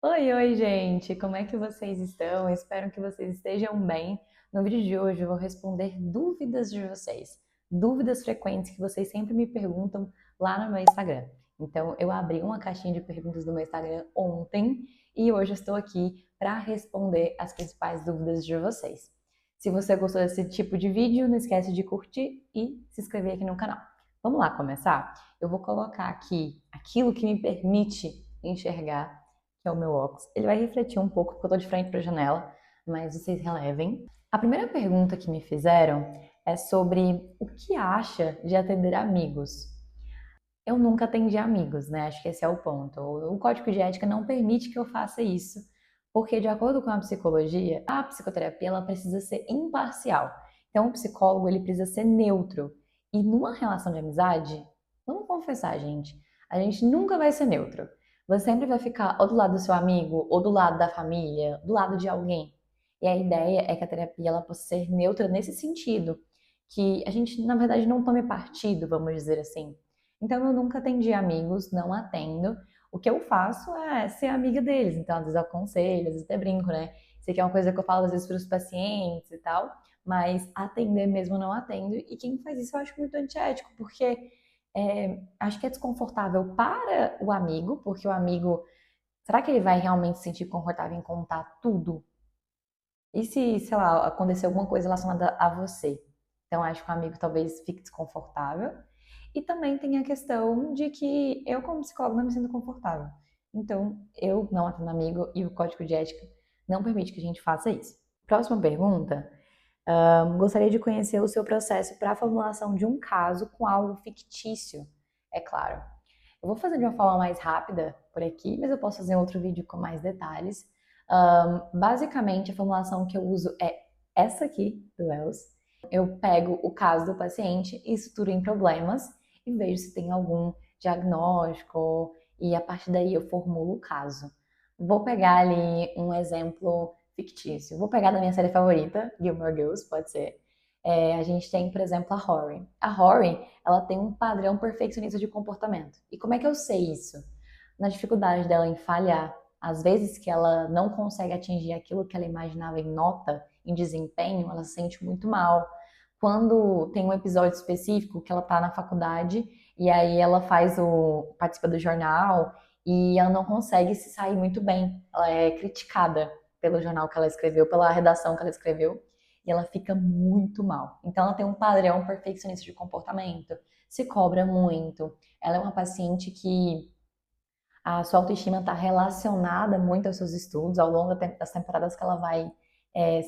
Oi, gente! Como é que vocês estão? Espero que vocês estejam bem. No vídeo de hoje eu vou responder dúvidas de vocês, dúvidas frequentes que vocês sempre me perguntam lá no meu Instagram. Então, eu abri uma caixinha de perguntas do meu Instagram ontem e hoje eu estou aqui para responder as principais dúvidas de vocês. Se você gostou desse tipo de vídeo, não esquece de curtir e se inscrever aqui no canal. Vamos lá começar? Eu vou colocar aqui aquilo que me permite enxergar, que é o meu óculos. Ele vai refletir um pouco, porque eu tô de frente para a janela, mas vocês relevem. A primeira pergunta que me fizeram é sobre o que acha de atender amigos. Eu nunca atendi amigos, né? Acho que esse é o ponto. O código de ética não permite que eu faça isso, porque de acordo com a psicologia, a psicoterapia ela precisa ser imparcial. Então, o psicólogo ele precisa ser neutro. E numa relação de amizade, vamos confessar, gente, a gente nunca vai ser neutro. Você sempre vai ficar ou do lado do seu amigo, ou do lado da família, do lado de alguém. E a ideia é que a terapia ela possa ser neutra nesse sentido, que a gente, na verdade, não tome partido, vamos dizer assim. Então eu nunca atendi amigos, não atendo. O que eu faço é ser amiga deles. Então, às vezes eu aconselho, às vezes até brinco, né? Isso aqui é uma coisa que eu falo às vezes para os pacientes e tal, mas atender mesmo eu não atendo. E quem faz isso eu acho muito antiético, porque acho que é desconfortável para o amigo, porque o amigo, será que ele vai realmente se sentir confortável em contar tudo? E se, sei lá, acontecer alguma coisa relacionada a você? Então, acho que o amigo talvez fique desconfortável. E também tem a questão de que eu, como psicóloga, não me sinto confortável. Então, eu não atendo amigo e o código de ética não permite que a gente faça isso. Próxima pergunta. Gostaria de conhecer o seu processo para a formulação de um caso com algo fictício, é claro. Eu vou fazer de uma forma mais rápida por aqui, mas eu posso fazer outro vídeo com mais detalhes. Basicamente, a formulação que eu uso é essa aqui, do Els. Eu pego o caso do paciente e estruturo em problemas e vejo se tem algum diagnóstico e a partir daí eu formulo o caso. Vou pegar ali um exemplo fictício. Vou pegar da minha série favorita, Gilmore Girls, pode ser. A gente tem, por exemplo, a Rory. A Rory, ela tem um padrão perfeccionista de comportamento. E como é que eu sei isso? Na dificuldade dela em falhar, às vezes que ela não consegue atingir aquilo que ela imaginava em nota, em desempenho, ela se sente muito mal. Quando tem um episódio específico que ela tá na faculdade e aí ela participa do jornal e ela não consegue se sair muito bem. Ela é criticada pelo jornal que ela escreveu, pela redação que ela escreveu, e ela fica muito mal. Então ela tem um padrão perfeccionista de comportamento, se cobra muito. Ela é uma paciente que a sua autoestima está relacionada muito aos seus estudos, ao longo das temporadas que ela vai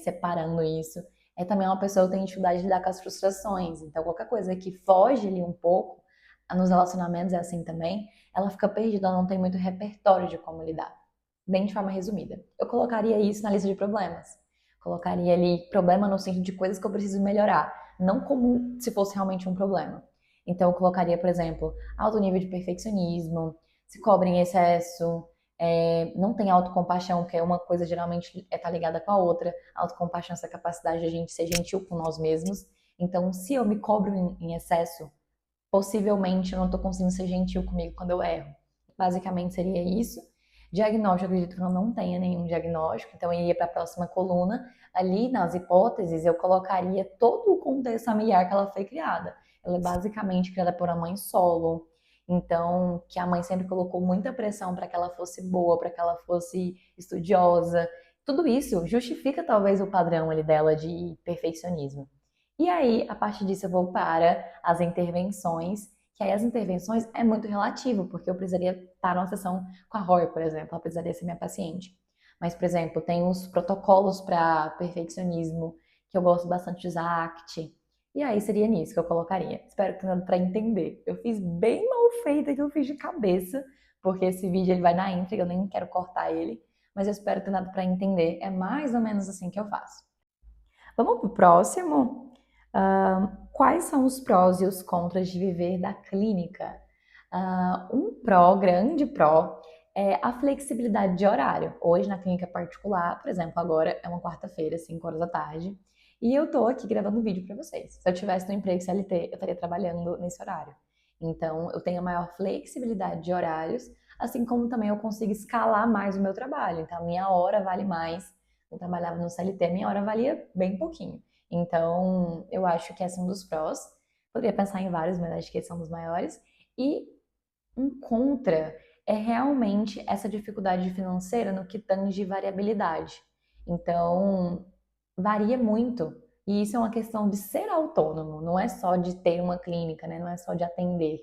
separando isso. É também uma pessoa que tem dificuldade de lidar com as frustrações, então qualquer coisa que foge ali um pouco, nos relacionamentos é assim também, ela fica perdida, ela não tem muito repertório de como lidar. Bem de forma resumida. Eu colocaria isso na lista de problemas. Colocaria ali problema no sentido de coisas que eu preciso melhorar, não como se fosse realmente um problema. Então eu colocaria, por exemplo, alto nível de perfeccionismo, se cobra em excesso, não tem autocompaixão, que é uma coisa geralmente tá ligada com a outra. Autocompaixão é essa capacidade de a gente ser gentil com nós mesmos. Então, se eu me cobro em excesso, possivelmente eu não estou conseguindo ser gentil comigo quando eu erro. Basicamente seria isso. Diagnóstico, eu acredito que eu não tenha nenhum diagnóstico, então eu iria para a próxima coluna. Ali nas hipóteses, eu colocaria todo o contexto familiar que ela foi criada. Ela é basicamente criada por uma mãe solo, então que a mãe sempre colocou muita pressão para que ela fosse boa, para que ela fosse estudiosa. Tudo isso justifica talvez o padrão ali dela de perfeccionismo. E aí, a partir disso, eu vou para as intervenções, que aí as intervenções é muito relativo, porque eu precisaria estar numa sessão com a Roy, por exemplo, ela precisaria ser minha paciente. Mas, por exemplo, tem os protocolos para perfeccionismo, que eu gosto bastante de usar ACT. E aí seria nisso que eu colocaria. Espero que tenha dado para entender. Eu fiz bem mal feito que eu fiz de cabeça, porque esse vídeo ele vai na íntegra, eu nem quero cortar ele, mas eu espero ter dado para entender. É mais ou menos assim que eu faço. Vamos pro próximo? Quais são os prós e os contras de viver da clínica? Um pró, grande pró, é a flexibilidade de horário. Hoje, na clínica particular, por exemplo, agora é uma quarta-feira, 5 horas da tarde, e eu tô aqui gravando um vídeo para vocês. Se eu tivesse no emprego CLT, eu estaria trabalhando nesse horário. Então, eu tenho a maior flexibilidade de horários, assim como também eu consigo escalar mais o meu trabalho. Então, a minha hora vale mais. Eu trabalhava no CLT, a minha hora valia bem pouquinho. Então, eu acho que esse é um dos prós. Poderia pensar em vários, mas acho que esses são os maiores. E um contra é realmente essa dificuldade financeira no que tange variabilidade. Então, varia muito. E isso é uma questão de ser autônomo, não é só de ter uma clínica, né? Não é só de atender.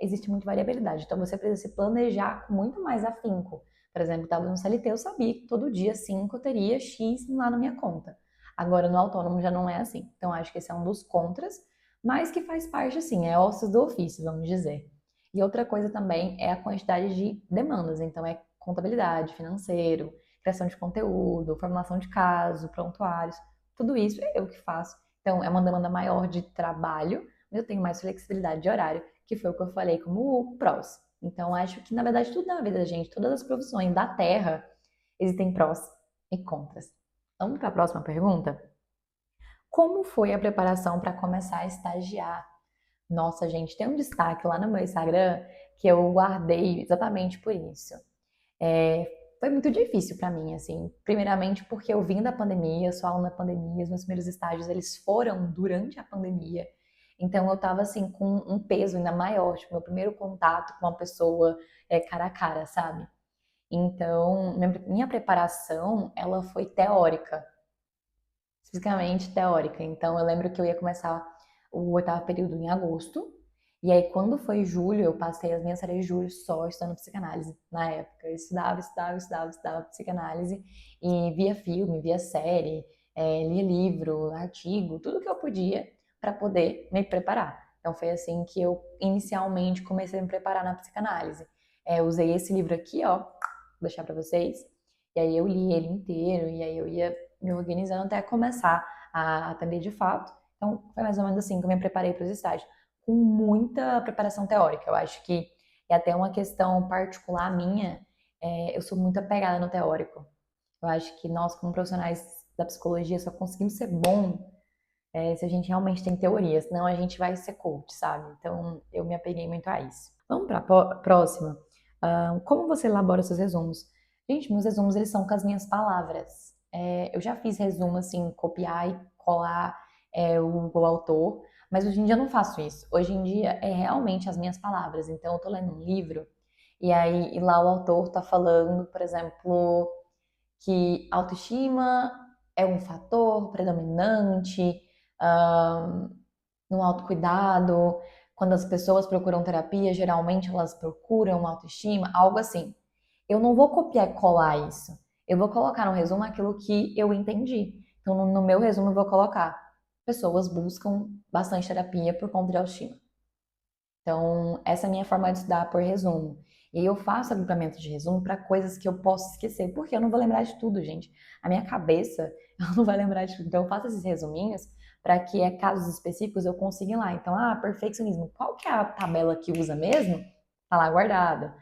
Existe muita variabilidade. Então, você precisa se planejar com muito mais afinco. Por exemplo, estava no CLT, eu sabia que todo dia 5 eu teria X lá na minha conta. Agora, no autônomo já não é assim. Então, acho que esse é um dos contras, mas que faz parte, assim, é ossos do ofício, vamos dizer. E outra coisa também é a quantidade de demandas. Então, é contabilidade, financeiro, criação de conteúdo, formulação de caso, prontuários. Tudo isso é eu que faço. Então, é uma demanda maior de trabalho, mas eu tenho mais flexibilidade de horário, que foi o que eu falei como prós. Então, acho que, na verdade, tudo na vida da gente, todas as profissões da Terra, existem prós e contras. Vamos para a próxima pergunta? Como foi a preparação para começar a estagiar? Nossa, gente, tem um destaque lá no meu Instagram que eu guardei exatamente por isso. Foi muito difícil para mim, assim. Primeiramente porque eu vim da pandemia, eu sou aluna da pandemia, os meus primeiros estágios eles foram durante a pandemia. Então eu tava assim com um peso ainda maior, tipo, meu primeiro contato com uma pessoa cara a cara, sabe? Então, minha preparação, ela foi teórica, especificamente teórica. Então, eu lembro que eu ia começar o oitavo período em agosto. E aí, quando foi julho, eu passei as minhas férias de julho só estudando psicanálise. Na época, eu estudava psicanálise e via filme, via série, lia livro, artigo, tudo que eu podia para poder me preparar. Então, foi assim que eu inicialmente comecei a me preparar na psicanálise. Eu usei esse livro aqui, ó, vou deixar para vocês. E aí eu li ele inteiro e aí eu ia me organizando até começar a atender de fato. Então, foi mais ou menos assim que eu me preparei para os estágios, com muita preparação teórica. Eu acho que é até uma questão particular minha, eu sou muito apegada no teórico. Eu acho que nós, como profissionais da psicologia, só conseguimos ser bom se a gente realmente tem teoria, senão a gente vai ser coach, sabe? Então, eu me apeguei muito a isso. Vamos para a próxima. Como você elabora seus resumos? Gente, meus resumos eles são com as minhas palavras. Eu já fiz resumo assim, copiar e colar o autor, mas hoje em dia eu não faço isso. Hoje em dia é realmente as minhas palavras. Então eu tô lendo um livro e lá o autor tá falando, por exemplo, que autoestima é um fator predominante no autocuidado. Quando as pessoas procuram terapia, geralmente elas procuram autoestima, algo assim. Eu não vou copiar e colar isso. Eu vou colocar no resumo aquilo que eu entendi. Então, no meu resumo, eu vou colocar: pessoas buscam bastante terapia por conta de autoestima. Então, essa é a minha forma de estudar por resumo. E aí eu faço agrupamento de resumo para coisas que eu posso esquecer, porque eu não vou lembrar de tudo, gente. A minha cabeça, ela não vai lembrar de tudo. Então, eu faço esses resuminhos para que, casos específicos, eu consiga ir lá. Então, perfeccionismo, qual que é a tabela que usa mesmo? Tá lá guardada.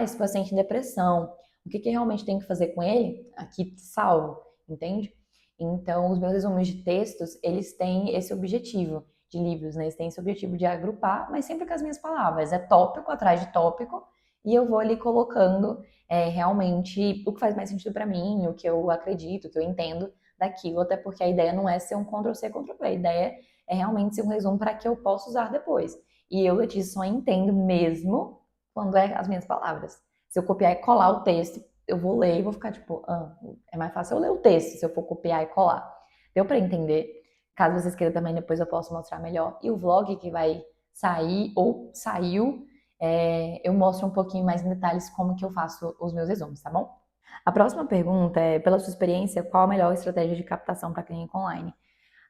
Esse paciente em depressão, o que realmente tem que fazer com ele? Aqui salvo, entende? Então, os meus resumos de textos, eles têm esse objetivo de livros, né? Eles têm esse objetivo de agrupar, mas sempre com as minhas palavras. É tópico atrás de tópico, e eu vou ali colocando realmente o que faz mais sentido para mim, o que eu acredito, o que eu entendo daquilo, até porque a ideia não é ser um Ctrl+C, Ctrl+V, a ideia é realmente ser um resumo para que eu possa usar depois. E eu, Letícia, só entendo mesmo quando é as minhas palavras. Se eu copiar e colar o texto, eu vou ler e vou ficar tipo, é mais fácil eu ler o texto se eu for copiar e colar. Deu para entender? Caso vocês queiram também, depois eu posso mostrar melhor. E o vlog que vai sair ou saiu, eu mostro um pouquinho mais em detalhes como que eu faço os meus resumos, tá bom? A próxima pergunta é, pela sua experiência, qual a melhor estratégia de captação para clínica online?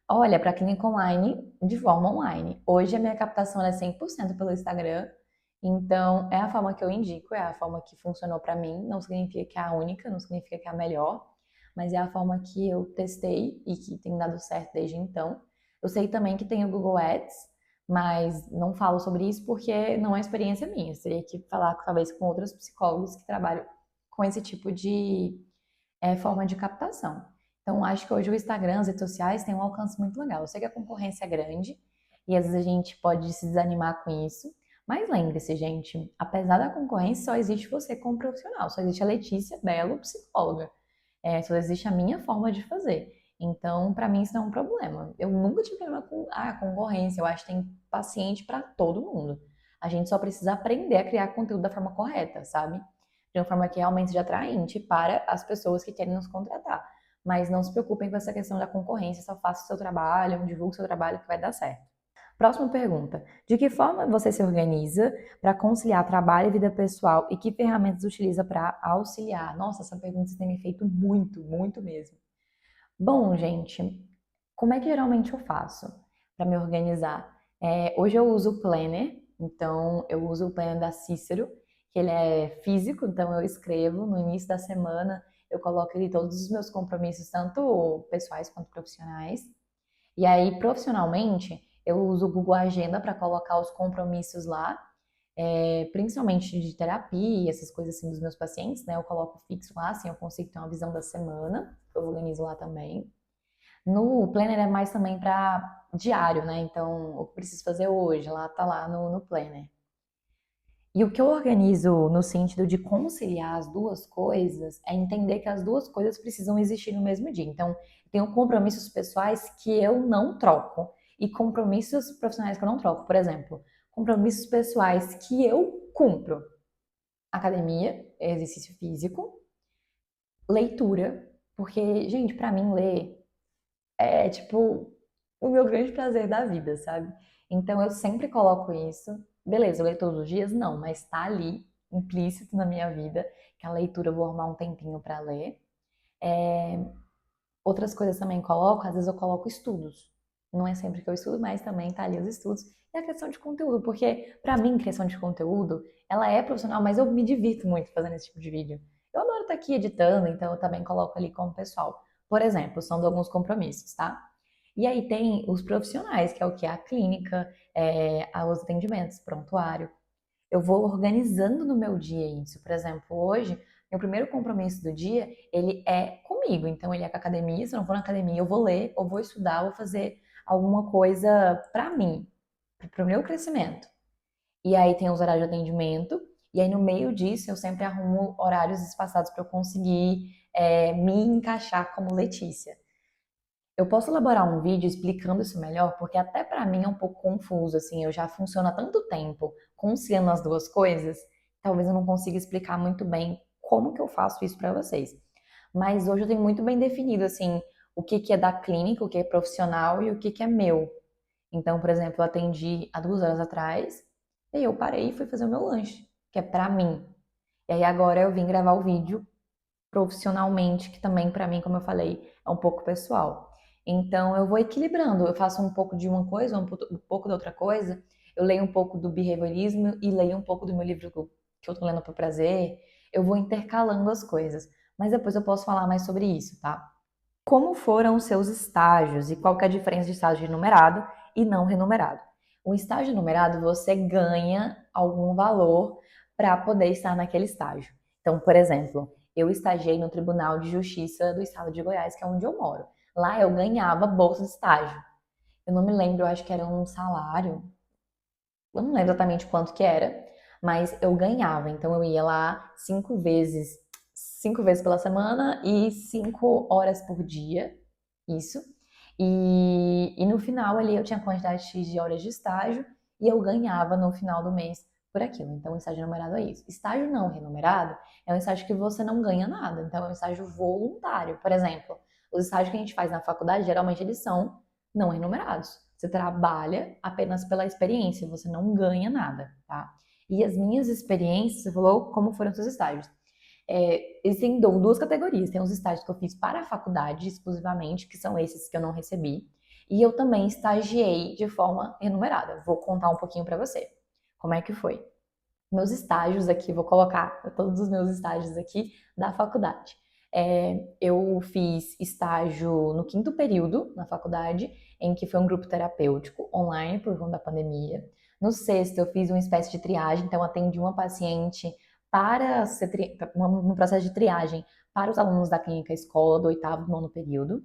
Olha, para clínica online, de forma online. Hoje a minha captação é 100% pelo Instagram, então é a forma que eu indico, é a forma que funcionou para mim. Não significa que é a única, não significa que é a melhor, mas é a forma que eu testei e que tem dado certo desde então. Eu sei também que tem o Google Ads, mas não falo sobre isso porque não é experiência minha. Eu teria que falar talvez com outros psicólogos que trabalham com esse tipo de forma de captação. Então, acho que hoje o Instagram, as redes sociais, têm um alcance muito legal. Eu sei que a concorrência é grande e às vezes a gente pode se desanimar com isso, Mas lembre-se, gente, apesar da concorrência, só existe você como profissional, só existe a Letícia Belo, psicóloga. Só existe a minha forma de fazer. Então, para mim, isso não é um problema. Eu nunca tive problema com a concorrência. Eu acho que tem paciente para todo mundo. A gente só precisa aprender a criar conteúdo da forma correta, sabe? De uma forma que realmente seja atraente para as pessoas que querem nos contratar. Mas não se preocupem com essa questão da concorrência, só faça o seu trabalho, divulgue o seu trabalho que vai dar certo. Próxima pergunta. De que forma você se organiza para conciliar trabalho e vida pessoal e que ferramentas utiliza para auxiliar? Nossa, essa pergunta você tem me feito muito, muito mesmo. Bom, gente, como é que geralmente eu faço para me organizar? Hoje eu uso o Planner, então eu uso o Planner da Cícero, que ele é físico, então eu escrevo no início da semana, eu coloco ali todos os meus compromissos, tanto pessoais quanto profissionais. E aí, profissionalmente, eu uso o Google Agenda para colocar os compromissos lá, principalmente de terapia, essas coisas assim dos meus pacientes, né? Eu coloco fixo lá, assim eu consigo ter uma visão da semana, eu organizo lá também. No Planner é mais também para diário, né? Então, o que eu preciso fazer hoje, lá tá lá no Planner. E o que eu organizo no sentido de conciliar as duas coisas é entender que as duas coisas precisam existir no mesmo dia. Então, eu tenho compromissos pessoais que eu não troco e compromissos profissionais que eu não troco. Por exemplo, compromissos pessoais que eu cumpro. Academia, exercício físico, leitura, porque, gente, pra mim ler é tipo o meu grande prazer da vida, sabe? Então eu sempre coloco isso. Beleza, eu leio todos os dias? Não, mas tá ali, implícito na minha vida, que a leitura eu vou arrumar um tempinho pra ler. Outras coisas também coloco, às vezes eu coloco estudos. Não é sempre que eu estudo, mas também tá ali os estudos. E a questão de conteúdo, porque pra mim, criação de conteúdo, ela é profissional, mas eu me divirto muito fazendo esse tipo de vídeo. Eu adoro estar aqui editando, então eu também coloco ali como pessoal. Por exemplo, são de alguns compromissos, tá? E aí tem os profissionais, que é o que? A clínica, os atendimentos, prontuário. Eu vou organizando no meu dia isso. Por exemplo, hoje, meu primeiro compromisso do dia, ele é comigo. Então, ele é com a academia. Se eu não for na academia, eu vou ler, ou vou estudar, ou fazer alguma coisa pra mim, pro meu crescimento. E aí tem os horários de atendimento. E aí, no meio disso, eu sempre arrumo horários espaçados para eu conseguir me encaixar como Letícia. Eu posso elaborar um vídeo explicando isso melhor, porque até pra mim é um pouco confuso, assim, eu já funciono há tanto tempo conciliando as duas coisas, talvez eu não consiga explicar muito bem como que eu faço isso pra vocês. Mas hoje eu tenho muito bem definido, assim, o que que é da clínica, o que é profissional e o que que é meu. Então, por exemplo, eu atendi há 2 horas atrás, e aí eu parei e fui fazer o meu lanche, que é pra mim. E aí agora eu vim gravar o vídeo profissionalmente, que também para mim, como eu falei, é um pouco pessoal. Então eu vou equilibrando, eu faço um pouco de uma coisa, um pouco da outra coisa. Eu leio um pouco do behaviorismo e leio um pouco do meu livro que eu tô lendo por prazer. Eu vou intercalando as coisas, mas depois eu posso falar mais sobre isso, tá? Como foram os seus estágios e qual que é a diferença de estágio remunerado e não remunerado? O estágio numerado você ganha algum valor para poder estar naquele estágio. Então, por exemplo, eu estagiei no Tribunal de Justiça do Estado de Goiás, que é onde eu moro. Lá eu ganhava bolsa de estágio. Eu não me lembro, eu acho que era um salário. Eu não lembro exatamente quanto que era, mas eu ganhava. Então eu ia lá 5 vezes pela semana e 5 horas por dia, isso. E no final ali eu tinha quantidade X de horas de estágio e eu ganhava no final do mês por aquilo. Então, o estágio remunerado é isso. Estágio não remunerado é um estágio que você não ganha nada. Então, é um estágio voluntário. Por exemplo, os estágios que a gente faz na faculdade, geralmente eles são não remunerados. Você trabalha apenas pela experiência, você não ganha nada, tá? E as minhas experiências, você falou como foram os seus estágios. Existem duas categorias. Tem os estágios que eu fiz para a faculdade exclusivamente, que são esses que eu não recebi. E eu também estagiei de forma remunerada. Vou contar um pouquinho para você. Como é que foi? Meus estágios aqui, vou colocar todos os meus estágios aqui da faculdade. Eu fiz estágio no 5º período na faculdade, em que foi um grupo terapêutico online por conta da pandemia. No 6º, eu fiz uma espécie de triagem, então atendi uma paciente para no processo de triagem para os alunos da clínica escola do 8º e 9º período.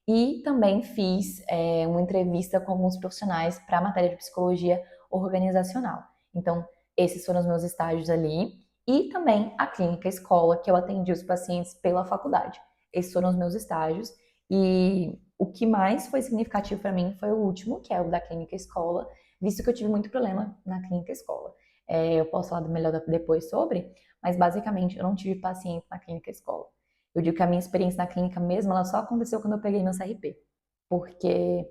E também fiz uma entrevista com alguns profissionais para a matéria de psicologia organizacional. Então, esses foram os meus estágios ali. E também a clínica escola, que eu atendi os pacientes pela faculdade. Esses foram os meus estágios. E o que mais foi significativo para mim foi o último, que é o da clínica escola, visto que eu tive muito problema na clínica escola. Eu posso falar melhor depois sobre, mas basicamente eu não tive paciente na clínica escola. Eu digo que a minha experiência na clínica mesmo, ela só aconteceu quando eu peguei meu CRP. Porque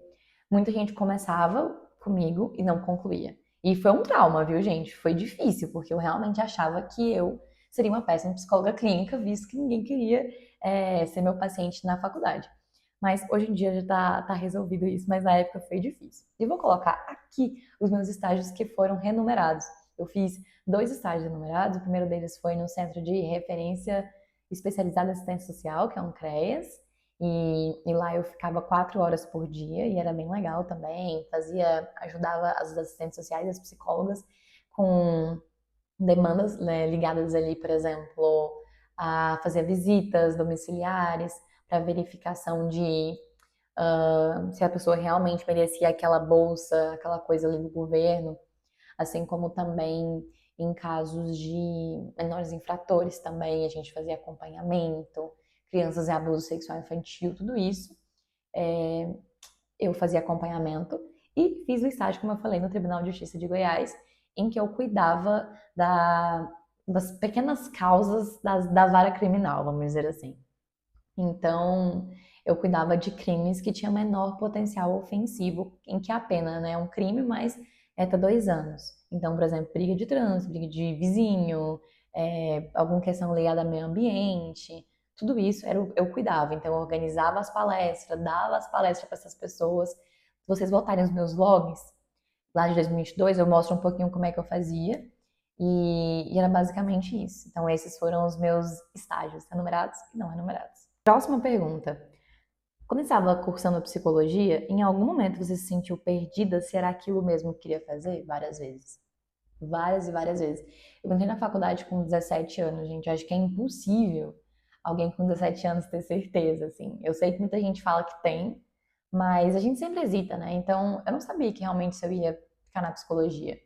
muita gente começava comigo e não concluía. E foi um trauma, viu, gente? Foi difícil, porque eu realmente achava que eu seria uma péssima psicóloga clínica, visto que ninguém queria ser meu paciente na faculdade. Mas hoje em dia já tá resolvido isso, mas na época foi difícil. E vou colocar aqui os meus estágios que foram renumerados. Eu fiz 2 estágios renumerados. O primeiro deles foi no Centro de Referência Especializada em Assistência Social, que é um CREAS. E lá eu ficava 4 horas por dia e era bem legal também. Ajudava as assistentes sociais, as psicólogas, com demandas, né, ligadas ali, por exemplo, a fazer visitas domiciliares para verificação de se a pessoa realmente merecia aquela bolsa, aquela coisa ali do governo, assim como também em casos de menores infratores também, a gente fazia acompanhamento, crianças em abuso sexual infantil, tudo isso. Eu fazia acompanhamento e fiz o estágio, como eu falei, no Tribunal de Justiça de Goiás, em que eu cuidava das pequenas causas da vara criminal, vamos dizer assim. Então, eu cuidava de crimes que tinham menor potencial ofensivo, em que a pena, né, é um crime, mas é até 2 anos. Então, por exemplo, briga de trânsito, briga de vizinho, alguma questão ligada ao meio ambiente, tudo isso eu cuidava. Então, eu organizava as palestras, dava as palestras para essas pessoas. Se vocês voltarem os meus vlogs, lá de 2022, eu mostro um pouquinho como é que eu fazia. E era basicamente isso. Então, esses foram os meus estágios, enumerados e não enumerados. Próxima pergunta. Quando estava cursando psicologia, em algum momento você se sentiu perdida se era aquilo mesmo que queria fazer? Várias vezes. Várias e várias vezes. Eu entrei na faculdade com 17 anos, gente. Eu acho que é impossível alguém com 17 anos ter certeza, assim. Eu sei que muita gente fala que tem, mas a gente sempre hesita, né? Então, eu não sabia que realmente se eu ia ficar na psicologia.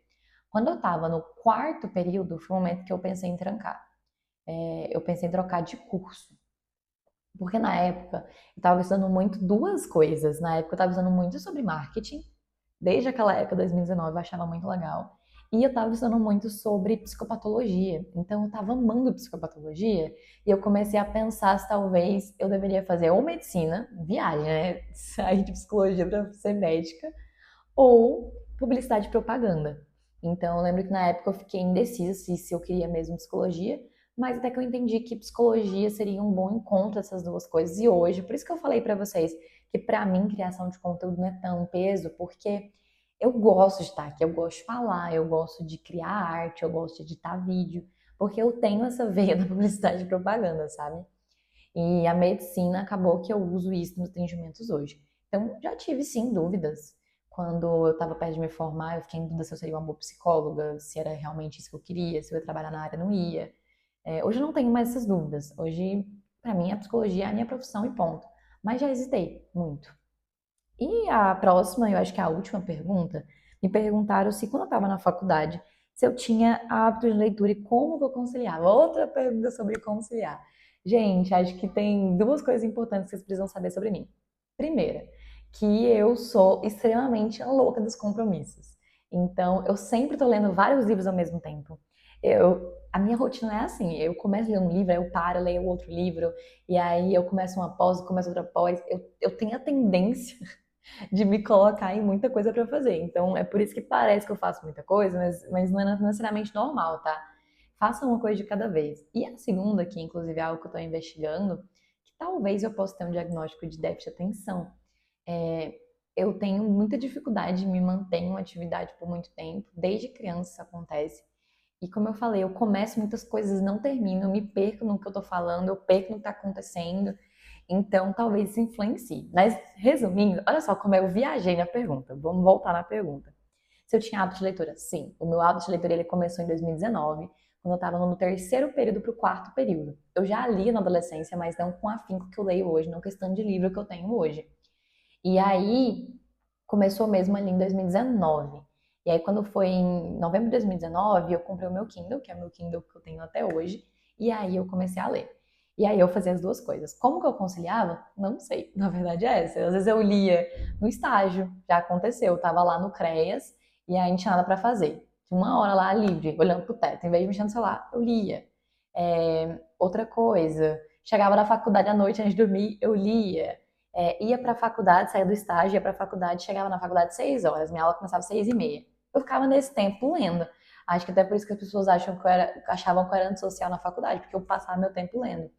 Quando eu estava no 4º período, foi o momento que eu pensei em trancar. Eu pensei em trocar de curso. Porque na época eu estava estudando muito 2 coisas. Na época eu estava estudando muito sobre marketing, desde aquela época, 2019, eu achava muito legal. E eu estava estudando muito sobre psicopatologia. Então eu estava amando psicopatologia e eu comecei a pensar se talvez eu deveria fazer ou medicina, viagem, né? Sair de psicologia para ser médica, ou publicidade e propaganda. Então, eu lembro que na época eu fiquei indecisa se eu queria mesmo psicologia, mas até que eu entendi que psicologia seria um bom encontro dessas 2 coisas. E hoje, por isso que eu falei pra vocês que pra mim criação de conteúdo não é tão peso, porque eu gosto de estar aqui, eu gosto de falar, eu gosto de criar arte, eu gosto de editar vídeo, porque eu tenho essa veia da publicidade e propaganda, sabe? E a medicina acabou que eu uso isso nos atendimentos hoje. Então, já tive sim dúvidas. Quando eu estava perto de me formar, eu fiquei em dúvida se eu seria uma boa psicóloga, se era realmente isso que eu queria, se eu ia trabalhar na área, não ia. Hoje eu não tenho mais essas dúvidas. Hoje, para mim, a psicologia é a minha profissão e ponto. Mas já hesitei muito. E a próxima, eu acho que é a última pergunta, me perguntaram se quando eu estava na faculdade, se eu tinha hábito de leitura e como que eu conciliava. Outra pergunta sobre conciliar. Gente, acho que tem 2 coisas importantes que vocês precisam saber sobre mim. Primeira, que eu sou extremamente a louca dos compromissos. Então, eu sempre estou lendo vários livros ao mesmo tempo. A minha rotina é assim, eu começo a ler um livro, aí eu paro, leio outro livro, e aí eu começo uma pós, começo outra pós. Eu tenho a tendência de me colocar em muita coisa para fazer. Então, é por isso que parece que eu faço muita coisa, mas não é necessariamente normal, tá? Faça uma coisa de cada vez. E a segunda, que inclusive é algo que eu estou investigando, que talvez eu possa ter um diagnóstico de déficit de atenção. É, eu tenho muita dificuldade de me manter em uma atividade por muito tempo, desde criança isso acontece. E como eu falei, eu começo muitas coisas e não termino, eu me perco no que eu tô falando, eu perco no que tá acontecendo. Então, talvez isso influencie. Mas, resumindo, olha só como eu viajei na pergunta. Vamos voltar na pergunta. Se eu tinha hábito de leitura? Sim. O meu hábito de leitura ele começou em 2019, quando eu estava no 3º período para o 4º período. Eu já lia na adolescência, mas não com o afinco que eu leio hoje, não questão de livro que eu tenho hoje. E aí, começou mesmo ali em 2019. E aí, quando foi em novembro de 2019, eu comprei o meu Kindle, que é o meu Kindle que eu tenho até hoje, e aí eu comecei a ler. E aí eu fazia as duas coisas. Como que eu conciliava? Não sei. Na verdade é essa. Às vezes eu lia no estágio, já aconteceu. Eu tava lá no CREAS e aí não tinha nada pra fazer. Tinha uma hora lá livre, olhando pro teto. Em vez de mexer no celular, eu lia. Outra coisa, chegava da faculdade à noite antes de dormir, eu lia. Ia pra faculdade, saía do estágio, ia pra faculdade, chegava na faculdade 6 horas. Minha aula começava às 6h30. Eu ficava nesse tempo lendo. Acho que até por isso que as pessoas achavam que eu era antissocial na faculdade, porque eu passava meu tempo lendo.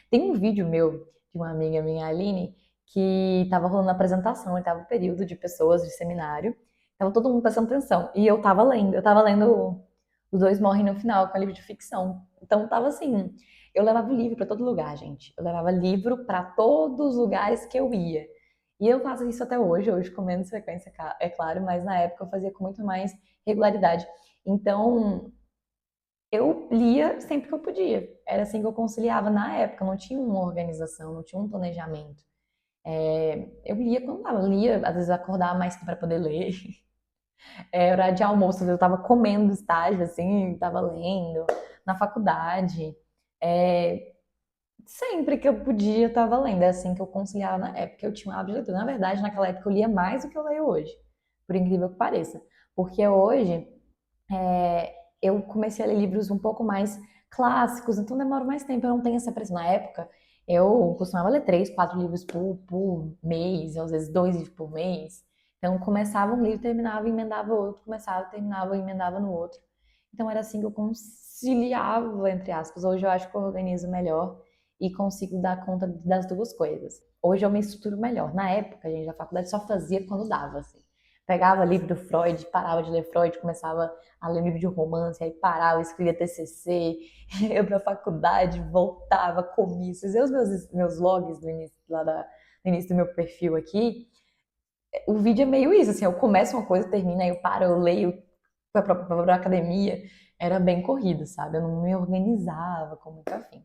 Tem um vídeo meu de uma amiga minha, Aline, que tava rolando a apresentação, e tava um período de pessoas de seminário, tava todo mundo prestando atenção, e eu tava lendo Os Dois Morrem no Final, que é um livro de ficção. Então tava assim, eu levava o livro pra todo lugar, gente. Eu levava livro pra todos os lugares que eu ia. E eu faço isso até hoje com menos frequência, é claro, mas na época eu fazia com muito mais regularidade. Então, eu lia sempre que eu podia. Era assim que eu conciliava na época, não tinha uma organização, não tinha um planejamento. Eu lia quando dava, eu lia, às vezes eu acordava mais para poder ler. Horário de almoço, às vezes eu estava comendo estágio, assim, estava lendo. Na faculdade, é, sempre que eu podia, eu estava lendo. É assim que eu conciliava na época. Eu tinha um hábito de leitura. Na verdade, naquela época eu lia mais do que eu leio hoje, por incrível que pareça. Porque hoje eu comecei a ler livros um pouco mais clássicos, então demora mais tempo, eu não tenho essa pressão. Na época, eu costumava ler 3, 4 livros por mês, às vezes 2 livros por mês. Então, começava um livro, terminava, emendava outro, começava, terminava, emendava no outro. Então, era assim que eu conciliava, entre aspas. Hoje eu acho que eu organizo melhor e consigo dar conta das duas coisas. Hoje eu me estruturo melhor. Na época, gente, a faculdade só fazia quando dava, assim. Pegava livro do Freud, parava de ler Freud, começava a ler livro de romance, aí parava, escrevia TCC, ia pra faculdade, voltava, comia. Se ver os meus logs do início, do início do meu perfil aqui, o vídeo é meio isso, assim, eu começo uma coisa, termino, aí eu paro, eu leio pra academia, era bem corrido, sabe? Eu não me organizava com muito afim.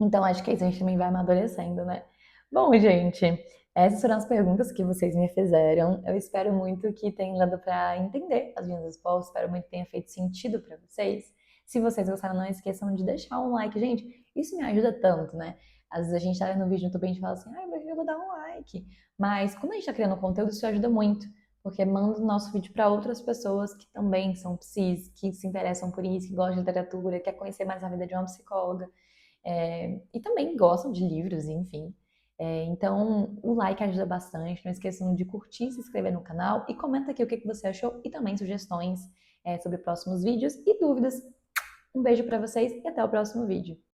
Então, acho que é isso, a gente também vai amadurecendo, né? Bom, gente, essas foram as perguntas que vocês me fizeram. Eu espero muito que tenha dado para entender as minhas respostas, espero muito que tenha feito sentido para vocês. Se vocês gostaram, não esqueçam de deixar um like. Gente, isso me ajuda tanto, né? Às vezes a gente tá vendo um vídeo no YouTube e a gente fala assim, ai, mas eu vou dar um like. Mas quando a gente tá criando conteúdo, isso ajuda muito, porque manda o nosso vídeo para outras pessoas que também são psis, que se interessam por isso, que gostam de literatura, que quer conhecer mais a vida de uma psicóloga. E também gostam de livros, enfim. Então, o like ajuda bastante. Não esqueçam de curtir, se inscrever no canal e comenta aqui o que você achou e também sugestões sobre próximos vídeos e dúvidas. Um beijo para vocês e até o próximo vídeo.